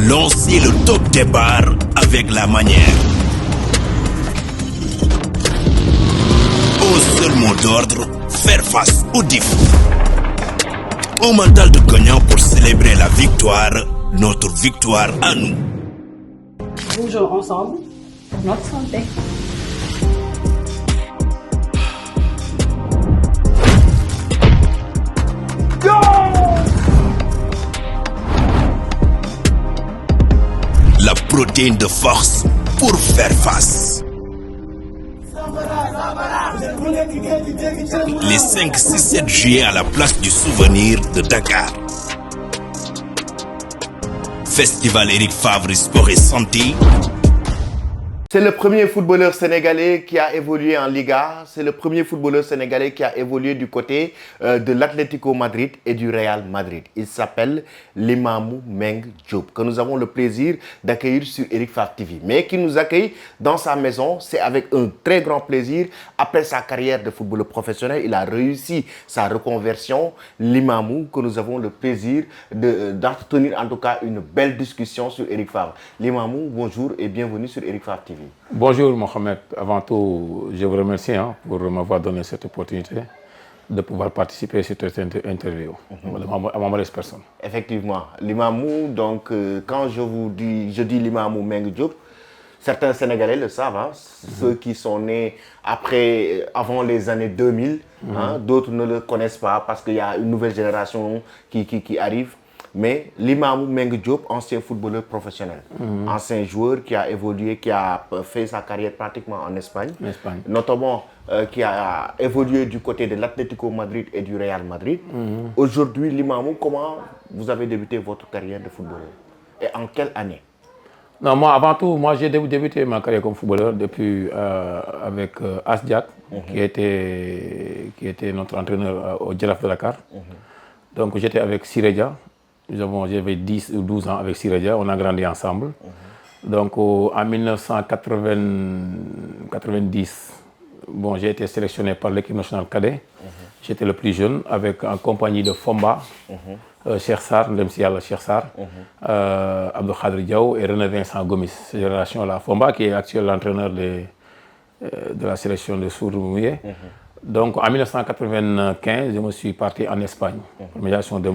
Lancez le top départ avec la manière. Un seul mot d'ordre, faire face au défi. Un mental de gagnant pour célébrer la victoire, notre victoire à nous. Bougeons ensemble pour notre santé. La protéine de force pour faire face. Les 5, 6, 7 juillet à la place du souvenir de Dakar. Festival Eric Favre Sport et Santé. C'est le premier footballeur sénégalais qui a évolué en Liga. C'est le premier footballeur sénégalais qui a évolué du côté de l'Atlético Madrid et du Real Madrid. Il s'appelle Limamou Meng Diop, que nous avons le plaisir d'accueillir sur Eric Favre TV. Mais qui nous accueille dans sa maison, c'est avec un très grand plaisir. Après sa carrière de footballeur professionnel, il a réussi sa reconversion. Limamou, que nous avons le plaisir d'entretenir en tout cas une belle discussion sur Eric Favre. Limamou, bonjour et bienvenue sur Eric Favre TV. Bonjour Mohamed, avant tout je vous remercie pour m'avoir donné cette opportunité de pouvoir participer à cette interview à ma modeste personne. Effectivement, Limamou, donc quand je dis Limamou Meng Diop, certains Sénégalais le savent, ceux qui sont nés avant les années 2000, d'autres ne le connaissent pas parce qu'il y a une nouvelle génération qui arrive. Mais Limamou Meng Diop, ancien footballeur professionnel, ancien joueur qui a évolué, qui a fait sa carrière pratiquement en Espagne, notamment qui a évolué du côté de l'Atlético Madrid et du Real Madrid. Aujourd'hui, Limamou, comment vous avez débuté votre carrière de footballeur et en quelle année? Non, moi avant tout, j'ai débuté ma carrière comme footballeur depuis avec Asdiat, qui était notre entraîneur au Djellaf de Dakar. Donc j'étais avec Siredia. J'avais 10 ou 12 ans avec Siredia, on a grandi ensemble. Donc en 1990, j'ai été sélectionné par l'équipe nationale cadet. J'étais le plus jeune, en compagnie de Fomba, Cheikh Sarr, Ndemsial Cheikh Sarr, Abdou Khadri Diaw et René Vincent Gomis. Cette génération-là, Fomba qui est actuel entraîneur de la sélection de Sourd-Mouillé. Donc en 1995, je me suis parti en Espagne, pour médiation de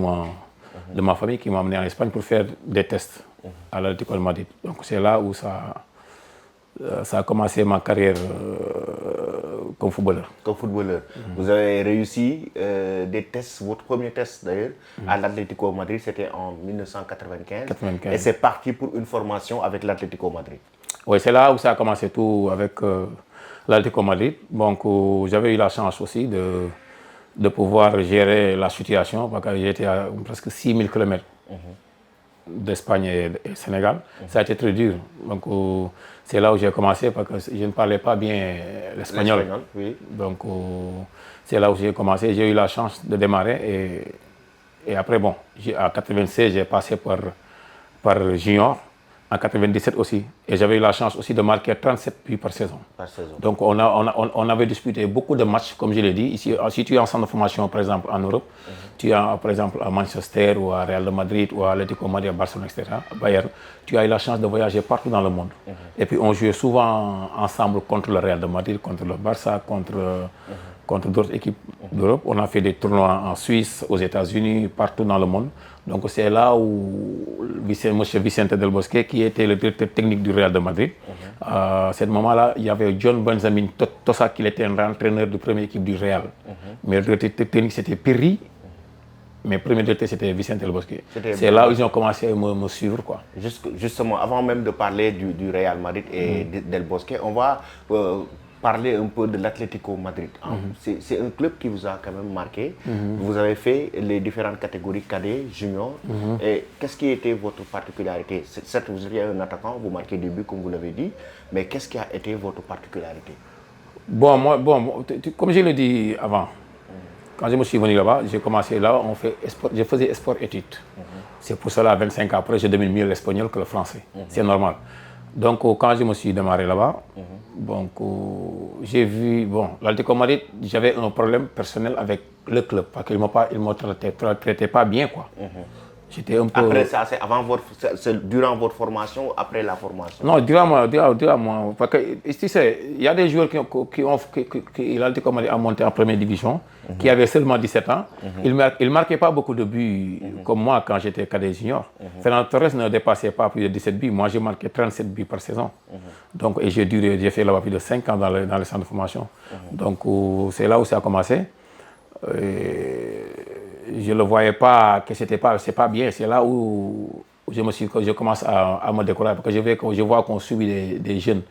ma famille qui m'a amené en Espagne pour faire des tests à l'Atlético de Madrid. Donc c'est là où ça a commencé ma carrière comme footballeur. Comme footballeur. Vous avez réussi des tests, votre premier test d'ailleurs, à l'Atlético Madrid, c'était en 1995. Et c'est parti pour une formation avec l'Atlético Madrid. Oui, c'est là où ça a commencé tout avec l'Atlético Madrid. Donc j'avais eu la chance aussi de pouvoir gérer la situation, parce que j'étais à presque 6000 km d'Espagne et Sénégal. Ça a été très dur. Donc c'est là où j'ai commencé, parce que je ne parlais pas bien l'espagnol. Oui. Donc c'est là où j'ai commencé. J'ai eu la chance de démarrer. Et après, à 96, j'ai passé par Junior. En 97 aussi. Et j'avais eu la chance aussi de marquer 37 buts par saison. Donc on avait disputé beaucoup de matchs, comme je l'ai dit. Ici, si tu es en centre de formation, par exemple, en Europe, tu es par exemple à Manchester ou à Real de Madrid ou à Atlético Madrid, à Barcelone, etc., à Bayern, tu as eu la chance de voyager partout dans le monde. Et puis on jouait souvent ensemble contre le Real de Madrid, contre le Barça, contre d'autres équipes d'Europe. On a fait des tournois en Suisse, aux États-Unis, partout dans le monde. Donc c'est là où M. Vicente Del Bosque, qui était le directeur technique du Real de Madrid, à ce moment-là, il y avait John Benjamin Tossa, qui était un entraîneur de première équipe du Real. Mais le directeur technique, c'était Pirri, mais le premier directeur, c'était Vicente Del Bosque. C'est là où ils ont commencé à me suivre, quoi. Justement, avant même de parler du Real Madrid et Del Bosque, on va parler un peu de l'Atlético Madrid. C'est un club qui vous a quand même marqué. Vous avez fait les différentes catégories cadets, juniors. Et qu'est-ce qui était votre particularité? Certes, vous étiez un attaquant, vous marquez des buts comme vous l'avez dit, mais qu'est-ce qui a été votre particularité? Comme je l'ai dit avant, quand je me suis venu là-bas, j'ai commencé là, je faisais sport-études. C'est pour cela, 25 ans après, je domine mieux l'espagnol que le français. C'est normal. Donc quand je me suis démarré là-bas, j'ai vu, l'Atlético Madrid, j'avais un problème personnel avec le club, parce qu'il ne me traitait pas bien, quoi. J'étais un peu... Après ça, c'est durant votre formation ou après la formation? Non, durant moi, parce que tu sais, il y a des joueurs qui l'Atlético Madrid a monté en première division, qui avaient seulement 17 ans. Ils ne marquaient pas beaucoup de buts comme moi quand j'étais cadet junior. Fernando Torres ne dépassait pas plus de 17 buts. Moi, j'ai marqué 37 buts par saison. Donc, et j'ai fait là-bas plus de 5 ans dans le centre de formation. Donc, c'est là où ça a commencé. Je ne le voyais pas que c'est pas bien. C'est là où je commence à me décourager parce que je vois qu'on subit des jeunes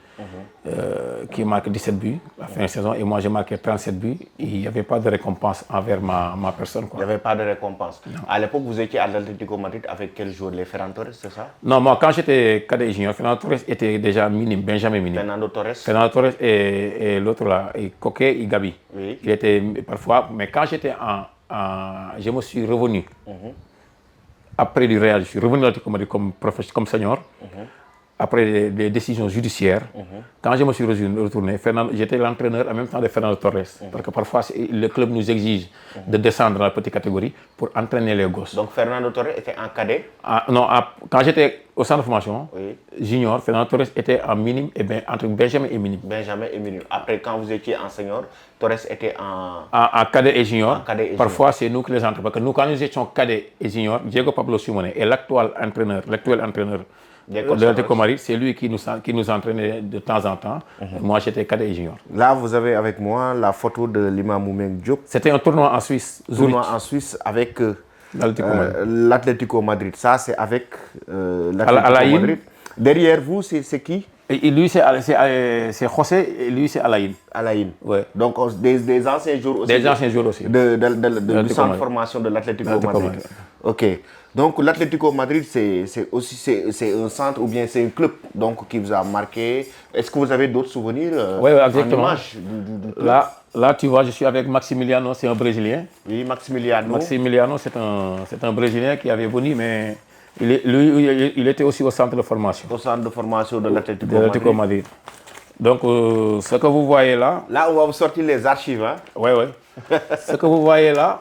qui marquent 17 buts à la fin de saison et moi j'ai marqué 37 buts et il n'y avait pas de récompense envers ma personne. Il n'y avait pas de récompense. Non. À l'époque, vous étiez à l'Atlético Madrid avec quel joueur? Les Ferran Torres, c'est ça? Non, moi quand j'étais cadet junior, Fernando Torres était déjà minime, Benjamin minime. Fernando Torres et l'autre là, et Coquet et Gabi. Oui. Il était parfois, mais quand j'étais je me suis revenu. Après du Real, je suis revenu à l'Atlético Madrid comme senior. Après des décisions judiciaires. Quand je me suis retourné, j'étais l'entraîneur en même temps de Fernando Torres. Parce que parfois, le club nous exige de descendre dans la petite catégorie pour entraîner les gosses. Donc Fernando Torres était en cadet? Non, quand j'étais au centre de formation, junior, Fernando Torres était en minime, entre Benjamin et minime. Benjamin et minime. Après, quand vous étiez en senior, Torres était en cadet et junior. Parfois, c'est nous qui les entraînons. Parce que nous, quand nous étions cadet et junior, Diego Pablo Simone est l'actuel entraîneur de l'Atlético Madrid, c'est lui qui nous entraînait de temps en temps. Moi, j'étais cadet et junior. Là, vous avez avec moi la photo de l'Imam Meng Diop. C'était un tournoi en Suisse. Tournoi en Suisse avec l'Atlético Madrid. Ça, c'est avec l'Atlético Madrid. Derrière vous, c'est qui? Et lui, c'est José et lui, c'est Alain. Alain. Ouais. Donc, des anciens joueurs aussi. Des anciens joueurs aussi. Du centre de formation de l'Atlético Madrid. OK. Donc, l'Atlético Madrid, c'est un centre ou bien c'est un club donc, qui vous a marqué. Est-ce que vous avez d'autres souvenirs Oui, exactement. en image du club? Là, tu vois, je suis avec Maximiliano, c'est un Brésilien. Oui, Maximiliano. Maximiliano, c'est un Brésilien qui avait venu, mais il était aussi au centre de formation. Au centre de formation de l'Atlético Madrid. Donc, ce que vous voyez là... Là, on va vous sortir les archives. Hein? Oui. Ce que vous voyez là,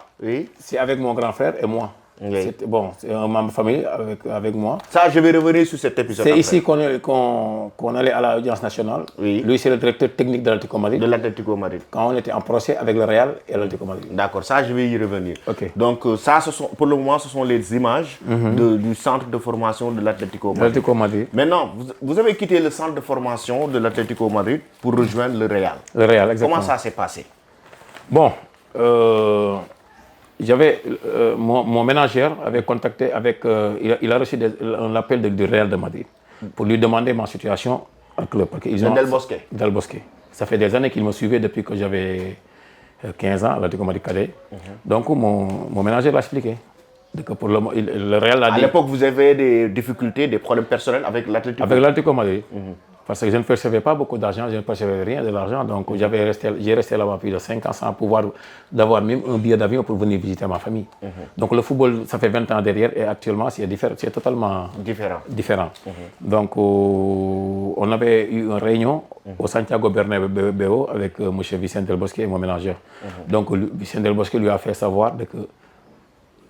c'est avec mon grand frère et moi. Oui. C'est un membre de famille avec moi. Ça, je vais revenir sur cet épisode. C'est ici qu'on allait à l'audience nationale. Oui. Lui, c'est le directeur technique de l'Atlético Madrid. De l'Atlético Madrid. Quand on était en procès avec le Real et l'Atlético Madrid. D'accord, ça, je vais y revenir. Okay. Donc, ça, pour le moment, ce sont les images du centre de formation de l'Atlético Madrid. Maintenant, vous avez quitté le centre de formation de l'Atlético Madrid pour rejoindre le Real. Le Real, exactement. Comment ça s'est passé? Bon, mon ménagère avait contacté il a reçu un appel du Real de Madrid pour lui demander ma situation en club. Del Bosque. Del Bosque. Ça fait des années qu'il me suivait depuis que j'avais 15 ans à l'Atlético Madrid cadet. Donc mon ménagère l'a expliqué. Pour le Real a dit... À l'époque, vous avez des difficultés, des problèmes personnels avec l'Atlético Madrid? Avec l'Atlético Madrid. Parce que je ne percevais pas beaucoup d'argent, je ne percevais rien de l'argent. Donc j'ai resté là-bas plus de 5 ans sans pouvoir d'avoir même un billet d'avion pour venir visiter ma famille. Donc le football, ça fait 20 ans derrière et actuellement c'est totalement différent. Donc on avait eu une réunion au Santiago Bernabéu avec M. Vicente Del Bosque et mon ménageur. Donc Vicente Del Bosque lui a fait savoir que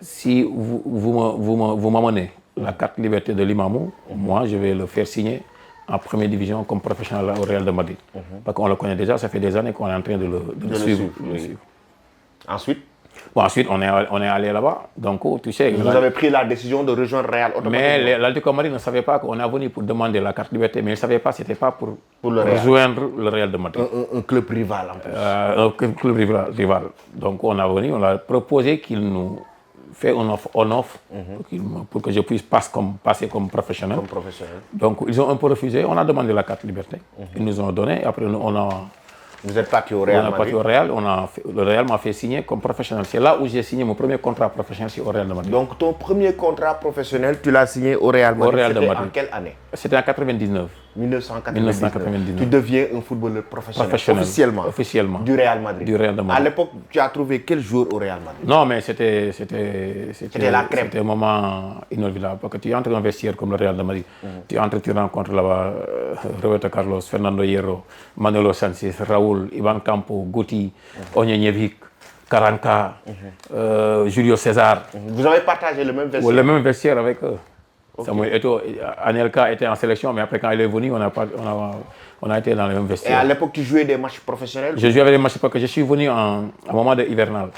si vous m'amenez la carte liberté de l'Imamou, moi je vais le faire signer en première division comme professionnel au Real de Madrid. Parce qu'on le connaît déjà, ça fait des années qu'on est en train de le suivre. Ensuite? Bon, ensuite, on est allé là-bas. Donc, tu sais... Vous avez pris la décision de rejoindre Real automatiquement? Mais l'Atlético Madrid ne savait pas qu'on est venu pour demander la carte liberté, mais il ne savait pas que ce n'était pas pour rejoindre le Real de Madrid. Un club rival en plus. Un club rival. Donc, on a proposé qu'il nous fait une offre pour que je puisse passer comme professionnel. Donc, ils ont un peu refusé. On a demandé la carte liberté. Ils nous ont donné. Après, vous êtes parti au Real? On est parti au Real. Le Real m'a fait signer comme professionnel. C'est là où j'ai signé mon premier contrat professionnel au Real de Madrid. Donc, ton premier contrat professionnel, tu l'as signé au Real Madrid? C'était en quelle année? C'était en 99. 1999. Tu deviens un footballeur professionnel. Officiellement. Du Real Madrid. À l'époque, tu as trouvé quel jour au Real Madrid? Non, mais c'était la crème. C'était un moment inolvidable. Parce que tu entres dans un vestiaire comme le Real de Madrid. Tu entres, tu rencontres là-bas Roberto Carlos, Fernando Hierro, Manolo Sanchez, Raúl, Ivan Campo, Guti, Onyevic, Karanka, Julio César. Vous avez partagé le même vestiaire? Le même vestiaire avec eux. Ok. Samuel Eto'o, Anelka était en sélection, mais après quand il est venu, on a été dans le même Et vestiaire. à l'époque, tu jouais des matchs professionnels? Je jouais avec des matchs parce que je suis venu à un moment de hivernal.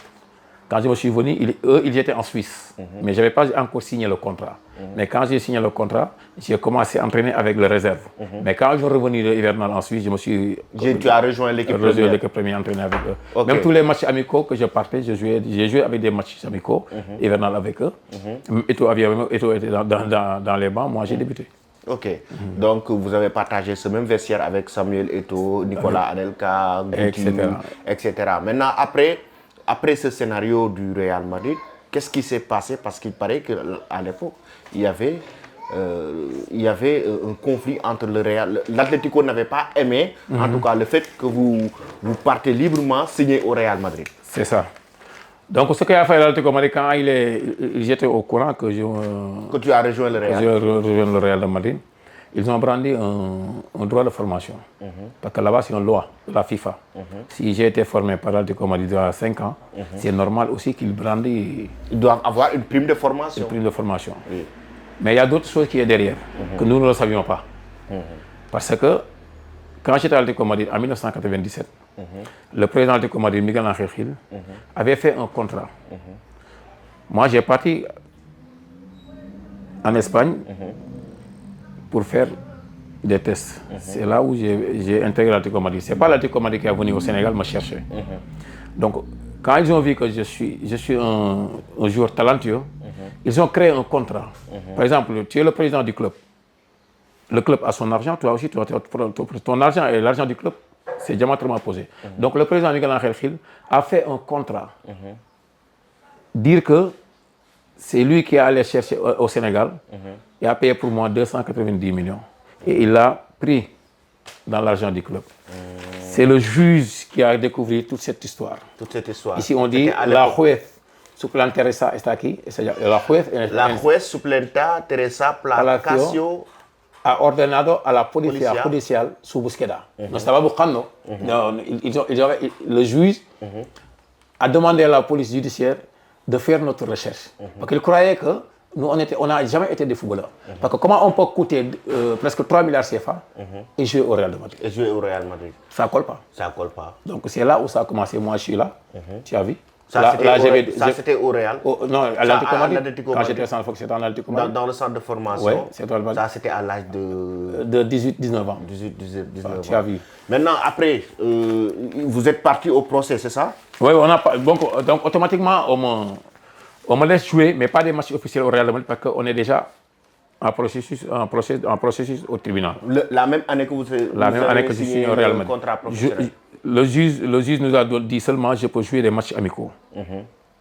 Quand je me suis venu, eux, ils étaient en Suisse. Mais je n'avais pas encore signé le contrat. Mais quand j'ai signé le contrat, j'ai commencé à entraîner avec le réserve. Mais quand je suis revenu de hivernal en Suisse, je me suis... Tu as rejoint l'équipe première? L'équipe première, entraîné avec eux. Ok. Même tous les matchs amicaux que je partais, j'ai joué avec des matchs amicaux, hivernal avec eux. Eto'o était dans les bancs, moi j'ai débuté. Ok. Donc, vous avez partagé ce même vestiaire avec Samuel Eto'o, Nicolas Anelka, Guti, etc. Maintenant, après ce scénario du Real Madrid, qu'est-ce qui s'est passé? Parce qu'il paraît qu'à l'époque, il y avait un conflit entre le Real. L'Atlético n'avait pas aimé, en tout cas, le fait que vous partez librement signer au Real Madrid. C'est ça. Donc, ce qu'il a fait l'Atlético Madrid, quand j'étais au courant que Que tu as rejoint le Real. j'ai rejoint le Real de Madrid, ils ont brandi un droit de formation. Parce que là-bas, c'est une loi de la FIFA. Si j'ai été formé par l'Atlético Madrid à 5 ans, c'est normal aussi qu'ils brandissent Ils doivent avoir une prime de formation. une prime de formation. Oui. Mais il y a d'autres choses qui sont derrière, que nous ne le savions pas. Parce que quand j'étais à l'Atlético Madrid en 1997, le président de l'Atlético Madrid, Miguel Ángel Gil, avait fait un contrat. Moi, j'ai parti en Espagne pour faire des tests. C'est là où j'ai intégré l'Atlético Madrid. Ce n'est pas l'Atlético Madrid qui est venu au Sénégal me chercher. Donc, quand ils ont vu que je suis un joueur talentueux, ils ont créé un contrat. Par exemple, tu es le président du club. Le club a son argent, toi aussi, ton argent et l'argent du club, c'est diamétralement opposé. Donc, le président Miguel Ángel Gil a fait un contrat. Dire que c'est lui qui est allé chercher au Sénégal et a payé pour moi 290 millions. Et il l'a pris dans l'argent du club. C'est le juge qui a découvert toute cette histoire. Toute cette histoire. Ici, on dit la juez suplente Teresa está aquí. La juez suplenta Teresa Palacio ha ordenado a la policía judicial su búsqueda. No estaba buscando. Le juge a demandé à la police judiciaire de faire notre recherche. Parce qu'il croyait que nous, on n'a jamais été des footballeurs. Parce que comment on peut coûter presque 3 milliards CFA et jouer au Real de Madrid? Et jouer au Real Madrid. Ça ne colle pas. Ça ne colle pas. Donc c'est là où ça a commencé. Moi, je suis là. Tu as vu? Ça, c'était au Real? Non, à l'Atlético Madrid. Quand j'étais au centre, c'était en Atlético Madrid. Dans le centre de formation? Oui, ça, c'était à l'âge de 18-19 ans. 18-19 ans. Tu as vu. Maintenant, après, vous êtes parti au procès, c'est ça? Oui, donc automatiquement, on me laisse jouer, mais pas des matchs officiels au Real de Madrid parce qu'on est déjà en processus au tribunal. La même année que vous avez signé au Real Madrid. Contrat professionnel. Le juge nous a dit seulement que je peux jouer des matchs amicaux,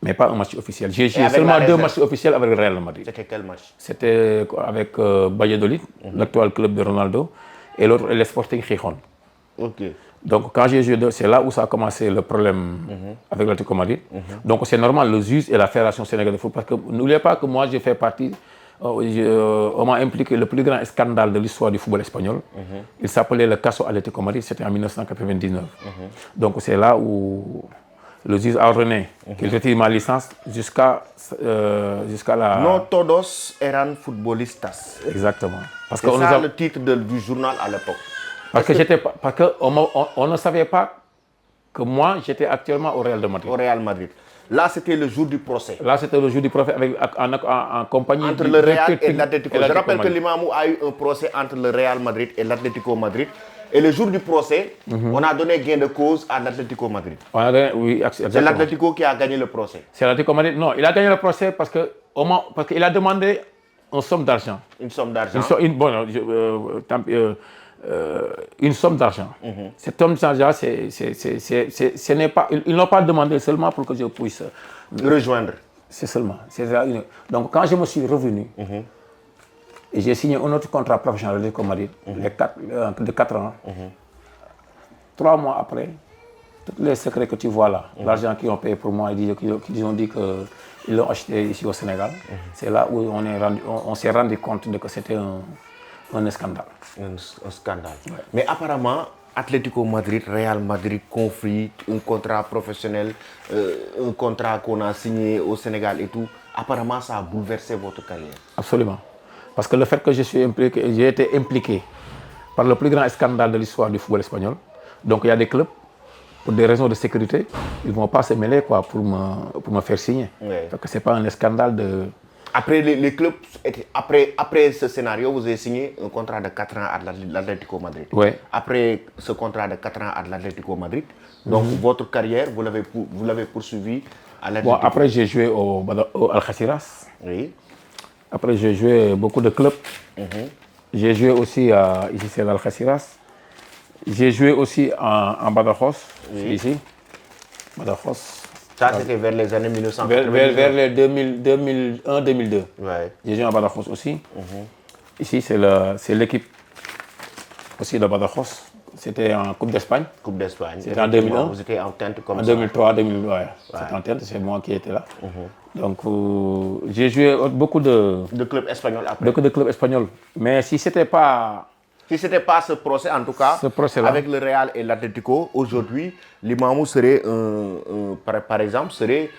mais pas un match officiel. J'ai joué seulement 2 matchs officiels avec le Real de Madrid. C'était quel match? C'était avec Valladolid, l'actuel club de Ronaldo, et l'autre, le Sporting Gijón. Ok. Donc quand j'ai joué, c'est là où ça a commencé le problème avec l'Atlético Madrid. Donc c'est normal, le juge et la Fédération sénégalaise de foot, parce que n'oubliez pas que moi j'ai fait partie, on m'a impliqué le plus grand scandale de l'histoire du football espagnol. Il s'appelait le Caso Atlético Madrid, c'était en 1999. Donc c'est là où le juge a ordonné qu'il retire ma licence jusqu'à la... No todos eran futbolistas. Exactement. C'est ça le titre du journal à l'époque. Parce qu'on ne savait pas que moi, j'étais actuellement au Real de Madrid. Au Real Madrid. Là, c'était le jour du procès. Là, c'était le jour du procès en compagnie entre le Real et l'Atlético. Je rappelle que l'Imamou a eu un procès entre le Real Madrid et l'Atlético Madrid. Et le jour du procès, on a donné gain de cause à l'Atlético Madrid. Oui, c'est l'Atlético qui a gagné le procès. C'est l'Atlético Madrid. Non, il a gagné le procès parce qu'il a demandé une somme d'argent. Une somme d'argent. Une somme d'argent. Cette somme d'argent, ce n'est pas, ils n'ont pas demandé seulement pour que je puisse rejoindre. C'est seulement. Donc quand je me suis revenu, et j'ai signé un autre contrat professionnel avec l'Atlético Madrid de 4 ans, 3 mois après, tous les secrets que tu vois là, l'argent qu'ils ont payé pour moi, ils ont dit qu'ils l'ont acheté ici au Sénégal, c'est là où on s'est rendu compte que c'était un scandale. Un scandale. Ouais. Mais apparemment, Atlético Madrid, Real Madrid, conflit, un contrat professionnel, un contrat qu'on a signé au Sénégal et tout. Apparemment, ça a bouleversé votre carrière. Absolument. Parce que le fait que j'ai été impliqué par le plus grand scandale de l'histoire du football espagnol. Donc il y a des clubs, pour des raisons de sécurité, ils ne vont pas se mêler quoi, pour me faire signer. Ouais. Parce que ce n'est pas un scandale de... Après, les clubs, après ce scénario, vous avez signé un contrat de 4 ans à l'Atlético Madrid. Ouais. Après ce contrat de 4 ans à l'Atlético Madrid, donc votre carrière, vous l'avez poursuivi à l'Atlético. Bon, après, j'ai joué au Algeciras. Oui. Après, j'ai joué beaucoup de clubs. J'ai joué aussi ici, c'est l'Algeciras. J'ai joué aussi en Badajoz, Oui. ici. Badajoz. Ça, c'était vers les années 1990. Vers les 2001-2002. Ouais. J'ai joué en Badajoz aussi. Ici, c'est l'équipe aussi de Badajoz. C'était en Coupe d'Espagne. Coupe d'Espagne. C'était en 2001. Vous étiez en tente comme En ça. 2003, 2000, ouais. C'était en tête, c'est moi qui étais là. Donc, j'ai joué beaucoup de clubs espagnols après. clubs espagnols. Mais si ce n'était pas... Si ce n'était pas ce procès, en tout cas, Ce procès-là. avec le Real et l'Atlético, aujourd'hui, l'Imamou serait, par exemple, serait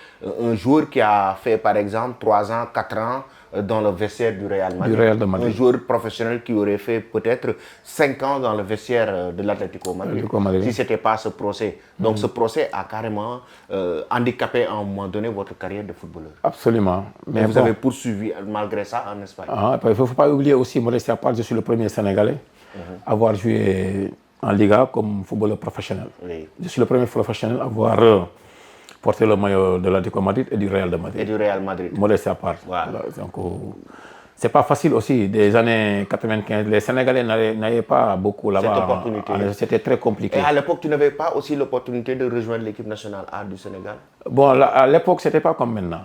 un joueur qui a fait, par exemple, 3 ans, 4 ans dans le vestiaire du Real Madrid. Du Real de Madrid. Un joueur professionnel qui aurait fait peut-être 5 ans dans le vestiaire de l'Atlético Madrid. Atlético Madrid. Si ce n'était pas ce procès. Donc ce procès a carrément handicapé à un moment donné votre carrière de footballeur. Absolument. Mais Mais vous bon, avez poursuivi malgré ça en Espagne. il ne faut pas oublier aussi, modestie à part, je suis le premier Sénégalais à avoir joué en Liga comme footballeur professionnel. Oui. Je suis le premier professionnel à avoir porté le maillot de l'Atlético Madrid et du Real de Madrid. Et du Real Madrid. Modestie à part. Voilà. Donc, c'est pas facile aussi. Des années 95, les Sénégalais n'avaient pas beaucoup là-bas. Cette opportunité. C'était très compliqué. Et à l'époque, tu n'avais pas aussi l'opportunité de rejoindre l'équipe nationale A du Sénégal? Bon, à l'époque, c'était pas comme maintenant.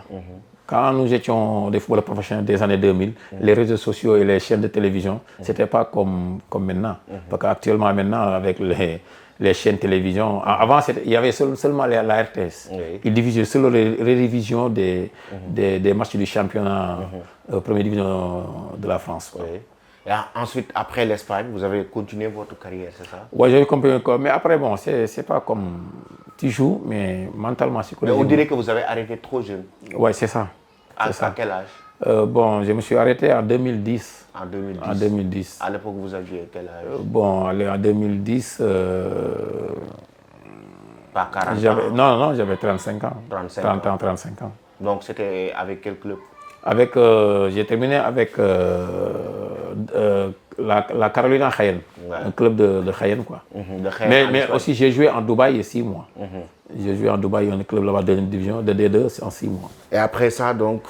Quand nous étions des footballeurs professionnels des années 2000, les réseaux sociaux et les chaînes de télévision, c'était pas comme maintenant. Parce qu'actuellement, maintenant, avec les chaînes de télévision, avant, il y avait seulement la RTS. Oui. Ils divisaient seulement les révisions des matchs du championnat première division de la France. Quoi. Oui. Et ensuite, après l'Espagne, vous avez continué votre carrière, c'est ça? Ouais, j'ai compris encore. Mais après, bon, c'est pas comme tu joues, mais mentalement, c'est Mais on dirait que vous avez arrêté trop jeune. Ouais, c'est ça. À quel âge? Bon, je me suis arrêté en 2010. En 2010. En 2010. À l'époque, vous aviez quel âge? Bon, en 2010, Pas 40 ans. non, j'avais 35 ans. 35 30 ans, 35 ans. Donc, c'était avec quel club? J'ai terminé avec la Carolina Jaén, Ouais. un club de Jaén, quoi. De Jaén, en Mais Espagne. aussi, j'ai joué en Dubaï 6 mois. J'ai joué en Dubaï, un club là-bas de division, de D2, en 6 mois. Et après ça, donc,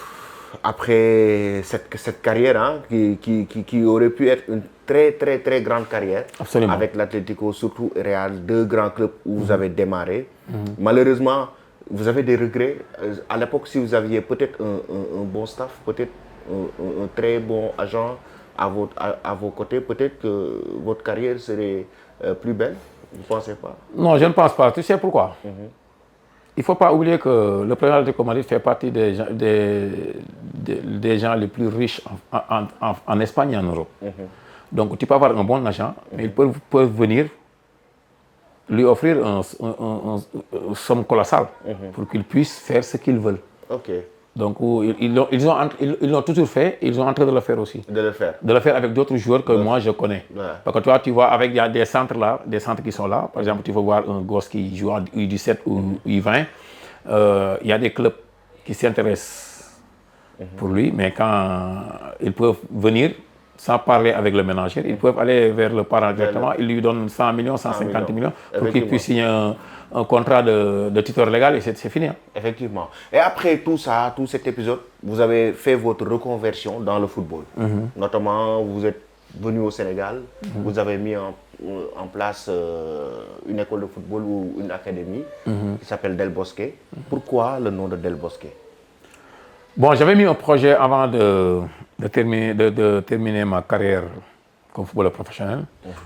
après cette carrière hein, qui aurait pu être une très, très, très grande carrière. Absolument. Avec l'Atlético, surtout Real, 2 grands clubs où vous avez démarré. Malheureusement, vous avez des regrets. À l'époque, si vous aviez peut-être un bon staff, peut-être un très bon agent à vos côtés, peut-être que votre carrière serait plus belle. Vous ne pensez pas? Non, je ne pense pas. Tu sais pourquoi? Il ne faut pas oublier que le président de Madrid fait partie des gens les plus riches en Espagne et en Europe. Donc tu peux avoir un bon agent, mais ils peuvent venir lui offrir une somme colossale pour qu'il puisse faire ce qu'ils veulent. Ok, Donc ils l'ont toujours fait, ils ont en train de le faire aussi. de le faire. De le faire avec d'autres joueurs que moi je connais. Ouais. Parce que toi, tu vois, avec il y a des centres là, des centres qui sont là. Par exemple, tu vas voir un gosse qui joue en U17 ou U20. Il y a des clubs qui s'intéressent pour lui, mais quand ils peuvent venir, sans parler avec le ménager, ils peuvent aller vers le parent directement, ils lui donnent 100 millions, 150 millions pour qu'il puisse signer un contrat de tuteur légal et c'est fini. Hein. Effectivement. Et après tout ça, tout cet épisode, vous avez fait votre reconversion dans le football. Notamment, vous êtes venu au Sénégal, vous avez mis en place une école de football ou une académie qui s'appelle Del Bosque. Pourquoi le nom de Del Bosque? Bon, j'avais mis un projet avant de terminer ma carrière comme footballeur professionnel.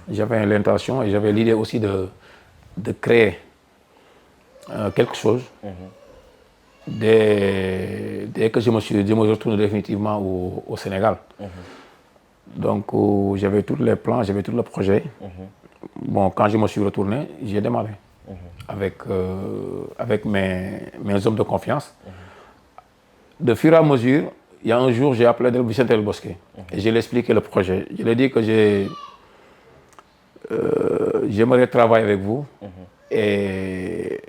J'avais l'intention et j'avais l'idée aussi de créer quelque chose dès que je me retourne définitivement au Sénégal. Donc j'avais tous les plans, j'avais tout le projet. bon, quand je me suis retourné, j'ai démarré avec mes hommes de confiance. De fur et à mesure, il y a un jour, j'ai appelé Vicente Del Bosque et je lui ai expliqué le projet. Je lui ai dit que j'aimerais travailler avec vous et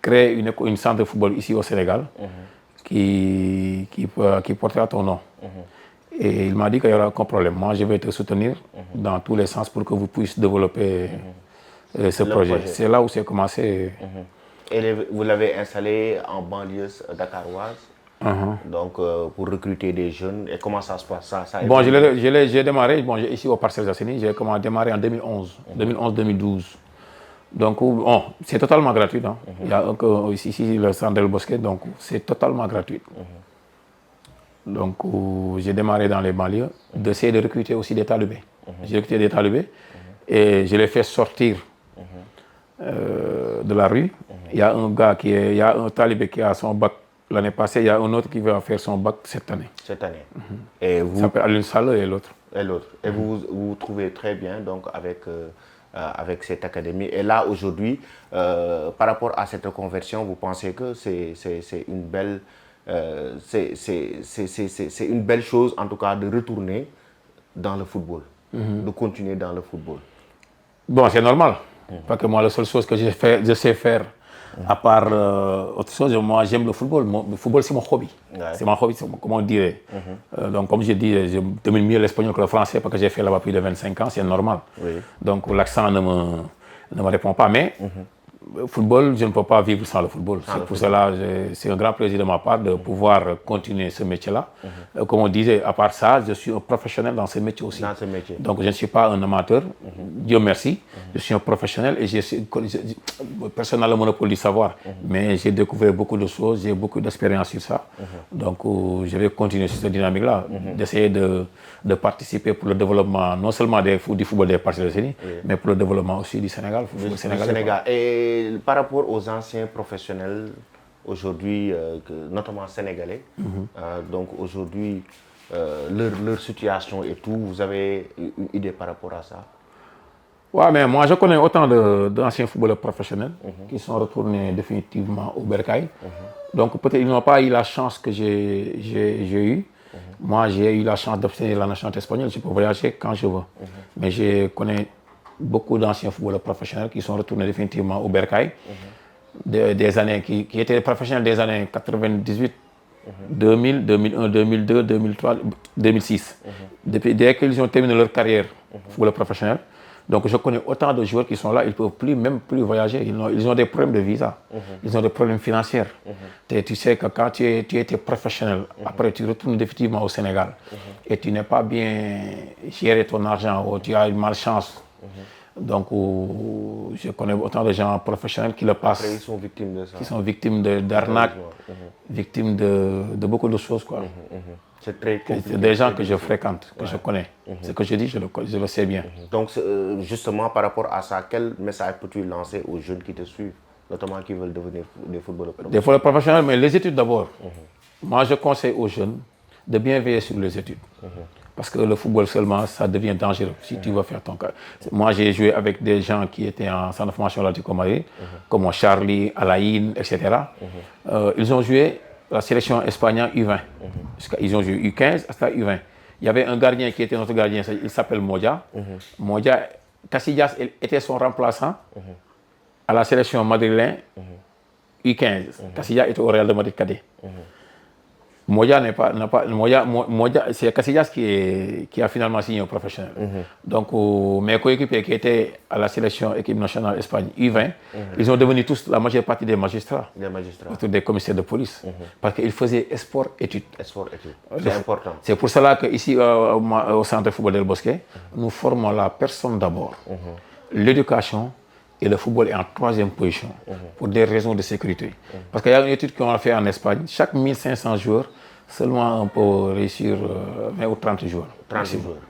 créer une centre de football ici au Sénégal qui portera ton nom. Et il m'a dit qu'il n'y aura aucun problème. Moi, je vais te soutenir dans tous les sens pour que vous puissiez développer ce projet. C'est là où c'est commencé. Et vous l'avez installé en banlieue dakaroise, donc pour recruter des jeunes. Et comment ça se passe ça Bon, j'ai démarré ici au Parcelles Assainies. J'ai démarré en 2011, 2011-2012. Donc, bon, c'est totalement gratuit. Hein. Il y a ici le centre Del Bosque, donc c'est totalement gratuit. Donc, j'ai démarré dans les banlieues d'essayer de recruter aussi des talibés. J'ai recruté des talibés et je les fais sortir de la rue. Il y a un gars il y a un talibé qui a son bac l'année passée, il y a un autre qui va faire son bac cette année. Cette année. Et vous... Ça s'appelle Alun Sall et l'autre. Et l'autre. Et vous vous trouvez très bien donc avec cette académie. Et là, aujourd'hui, par rapport à cette reconversion, vous pensez que c'est une belle... c'est une belle chose, en tout cas, de retourner dans le football, de continuer dans le football. Bon, c'est normal. Parce que moi, la seule chose que je sais faire, à part autre chose, moi, j'aime le football. Le football, c'est mon hobby. Ouais. C'est mon hobby, comment on dirait. Donc, comme je dis, je domine mieux l'espagnol que le français parce que j'ai fait là-bas plus de 25 ans, c'est normal. Oui. Donc, l'accent ne me répond pas. Mais le football, je ne peux pas vivre sans le football. C'est pour cela, c'est un grand plaisir de ma part de pouvoir continuer ce métier-là. Comme on disait, à part ça, je suis un professionnel dans ce métier aussi. Donc, je ne suis pas un amateur, Dieu merci. Je suis un professionnel et personne n'a le monopole du savoir. Mais j'ai découvert beaucoup de choses, j'ai beaucoup d'expérience sur ça. Donc, je vais continuer sur cette dynamique-là, d'essayer de participer pour le développement, non seulement du football des Parcelles Assainies, mais pour le développement aussi du Sénégal. Du Sénégal. Et par rapport aux anciens professionnels aujourd'hui, notamment sénégalais, donc aujourd'hui, leur situation et tout, vous avez une idée par rapport à ça? Oui, mais moi je connais autant d'anciens footballeurs professionnels qui sont retournés définitivement au Bercail. Donc peut-être ils n'ont pas eu la chance que j'ai eue. Moi j'ai eu la chance d'obtenir la nationalité espagnole, je peux voyager quand je veux. Mais je connais beaucoup d'anciens footballeurs professionnels qui sont retournés définitivement au Bercail, des années qui étaient professionnels des années 98, 2000, 2001, 2002, 2003, 2006. Dès qu'ils ont terminé leur carrière footballeur professionnel, donc je connais autant de joueurs qui sont là, ils ne peuvent même plus voyager, ils ont des problèmes de visa, ils ont des problèmes financiers. Tu sais que quand tu étais professionnel, après tu retournes définitivement au Sénégal et tu n'es pas bien géré ton argent ou tu as une malchance. Donc, je connais autant de gens professionnels qui le passent. Après, ils sont victimes de ça. Qui sont victimes d'arnaques, victimes de beaucoup de choses. C'est très compliqué. C'est des gens que je fréquente, que je connais. Ce que je dis, je le sais bien. Donc, justement, par rapport à ça, quel message peux-tu lancer aux jeunes qui te suivent, notamment qui veulent devenir des footballeurs professionnels? Des footballeurs professionnels, mais les études d'abord. Moi, je conseille aux jeunes de bien veiller sur les études. Parce que le football seulement, ça devient dangereux si tu veux faire ton cas. Moi, j'ai joué avec des gens qui étaient en centre de formation Atlético-Madrid, comme Charlie, Alain, etc. Ils ont joué la sélection espagnole U20. Ils ont joué U15 hasta U20. Il y avait un gardien qui était notre gardien, il s'appelle Modia. Modia, Casillas était son remplaçant à la sélection madrilène U15. Casillas était au Real de Madrid cadet. Moya c'est Casillas qui a finalement signé au professionnel. Donc, mes coéquipiers qui étaient à la sélection équipe nationale Espagne U20, ils ont devenu tous la majeure partie des magistrats. Des commissaires de police. Parce qu'ils faisaient sport-études. C'est important. C'est pour cela qu'ici, au centre de football Del Bosque, nous formons la personne d'abord. L'éducation et le football est en troisième position pour des raisons de sécurité. Parce qu'il y a une étude qu'on a fait en Espagne, chaque 1500 joueurs, seulement on peut réussir 20 ou 30 joueurs.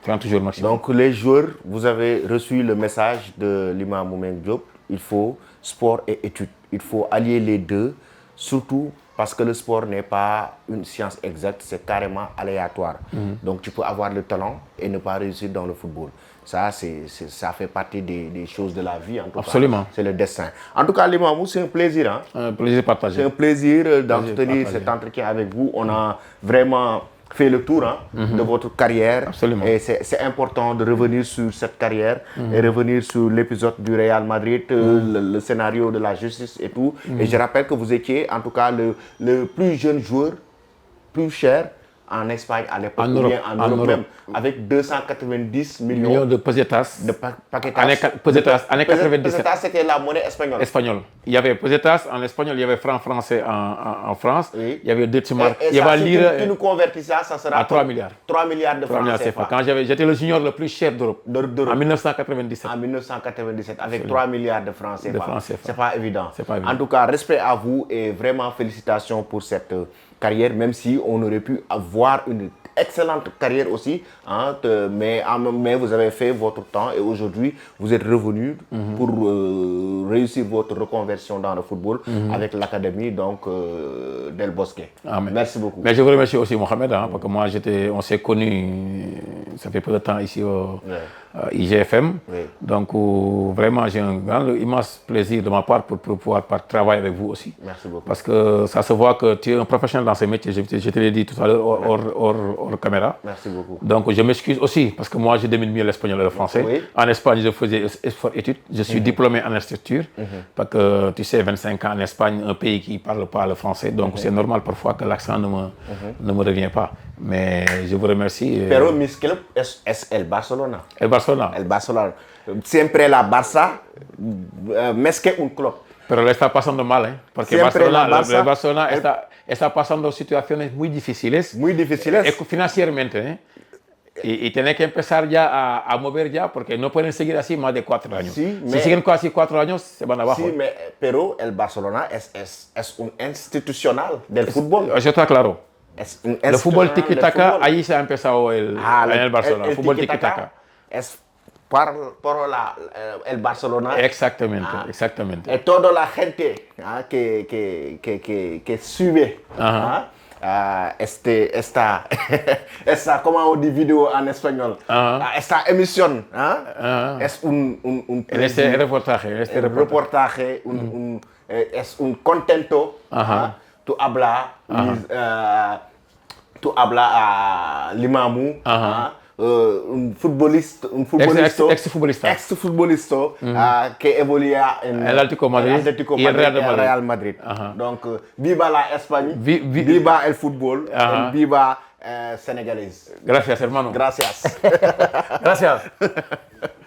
30 joueurs maximum. Donc les joueurs, vous avez reçu le message de l'imam Moumeng Diop, il faut sport et études. Il faut allier les deux, surtout parce que le sport n'est pas une science exacte, c'est carrément aléatoire. Donc tu peux avoir le talent et ne pas réussir dans le football. Ça, ça fait partie des choses de la vie, en tout Absolument. cas. C'est le destin. En tout cas, Limamou, c'est un plaisir. Hein? Un plaisir partagé. C'est un plaisir d'entretenir cet entretien avec vous. On a vraiment fait le tour de votre carrière. Absolument. Et c'est important de revenir sur cette carrière et revenir sur l'épisode du Real Madrid, le scénario de la justice et tout. Et je rappelle que vous étiez en tout cas le plus jeune joueur, plus cher en Espagne à l'époque, ou bien en Europe même, avec 290 millions de pesetas. de paquetas. Pesetas, années 97. Pesetas, c'était la monnaie espagnole. Espagnol. Il y avait pesetas en espagnol, il y avait franc français en France, Oui. il y avait Deutschmark, Et il y ça, avait si lire tu nous convertis ça sera à 3 milliards. 3 milliards de francs CFA. Quand j'étais le junior le plus cher d'Europe, D'Europe. en 1997. En 1997, avec 3 milliards de francs CFA. CFA. C'est pas évident. C'est pas évident. En tout cas, respect à vous et vraiment félicitations pour cette carrière, même si on aurait pu avoir une excellente carrière aussi, hein, mais vous avez fait votre temps et aujourd'hui vous êtes revenu pour réussir votre reconversion dans le football avec l'académie Del Bosque. Amen. Merci beaucoup. Mais je vous remercie aussi Mohamed, parce que moi on s'est connus, ça fait peu de temps ici au IGFM. Oui. Donc vraiment j'ai un immense plaisir de ma part pour pouvoir travailler avec vous aussi. Merci beaucoup. Parce que ça se voit que tu es un professionnel dans ce métier, je te l'ai dit tout à l'heure hors caméra. Merci beaucoup. Donc je m'excuse aussi parce que moi je domine mieux l'espagnol et le français. Oui. En Espagne je faisais sport études, je suis diplômé en architecture parce que tu sais 25 ans en Espagne, un pays qui ne parle pas le français, donc c'est normal parfois que l'accent ne me revient pas. Mais je vous remercie. Pero mis club es el Barcelona. El Barcelona. El Barcelona. Siempre la Barça, más que un club. Pero le está pasando mal, ¿eh? Porque Siempre el Barcelona está pasando situaciones muy difíciles. Muy difíciles. Financieramente, ¿eh? Y tiene que empezar ya a mover ya, porque no pueden seguir así más de 4 años. Sí, si siguen así 4 años, se van abajo. Sí, pero el Barcelona es un institucional del fútbol. Eso está claro. Es un El fútbol tiki-taka, fútbol. ahí se ha empezado en el Barcelona. El fútbol tiki-taka. Es por el Barcelona. Exactamente, exactamente. Y toda la gente que sube esta como on dit vidéo en espagnol, esta emisión, es un en este reportaje, es un contento. Tu habla a Limamou, un futbolista, ex-futbolista que evoluía en el Atlético Madrid y el Real Madrid. Donc, viva la España, viva el fútbol, viva Senegalés. Gracias, hermano. Gracias. Gracias.